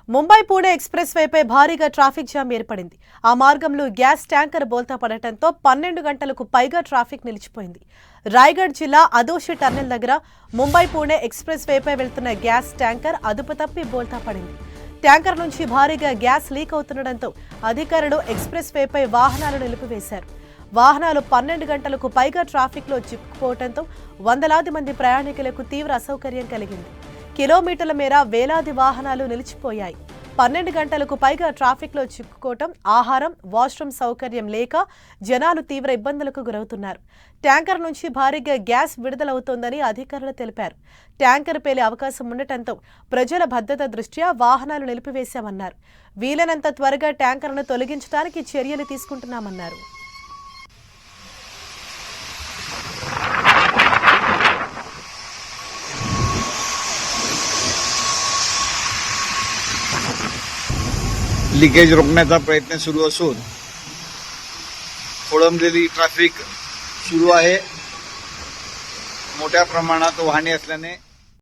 Mumbai Pune express వేపై భారీగా traffic jam ఏర్పడింది. ఆ మార్గంలో గ్యాస్ ట్యాంకర్ బోల్తా పడటంతో 12 గంటలకు పైగా ట్రాఫిక్ నిలిచిపోయింది. రాయ్గఢ్ జిల్లా అదోషి టన్నెల్ దగ్గర ముంబై పూణే ఎక్స్‌ప్రెస్ వేపై వెళ్తున్న గ్యాస్ ట్యాంకర్ అదుపు తప్పి బోల్తా పడింది. ట్యాంకర్ నుంచి భారీగా గ్యాస్ లీక్ అవుతుండటంతో అధికారులు ఎక్స్‌ప్రెస్ వేపై వాహనాలు నిలిపివేశారు. వాహనాలు 12 గంటలకు పైగా ట్రాఫిక్లో చిక్కుకుపోవడంతో వందలాది మంది ప్రయాణికులకు తీవ్ర అసౌకర్యం కలిగింది. కిలోమీటర్ల మేర వేలాది వాహనాలు నిలిచిపోయాయి. 12 గంటలకు పైగా ట్రాఫిక్లో చిక్కుకోవటం, ఆహారం, వాష్రూమ్ సౌకర్యం లేక జనాలు తీవ్ర ఇబ్బందులకు గురవుతున్నారు. ట్యాంకర్ నుంచి భారీగా గ్యాస్ విడుదలవుతోందని అధికారులు తెలిపారు. ట్యాంకర్ పేలే అవకాశం ఉండటంతో ప్రజల భద్రత దృష్ట్యా వాహనాలు నిలిపివేశామన్నారు. వీలైనంత త్వరగా ట్యాంకర్ను తొలగించడానికి చర్యలు తీసుకుంటున్నామన్నారు. लीकेज रोखण्याचा प्रयत्न सुरू असून खोळंबलेली ट्रॅफिक सुरू आहे. मोठ्या प्रमाणात वाहने असल्याने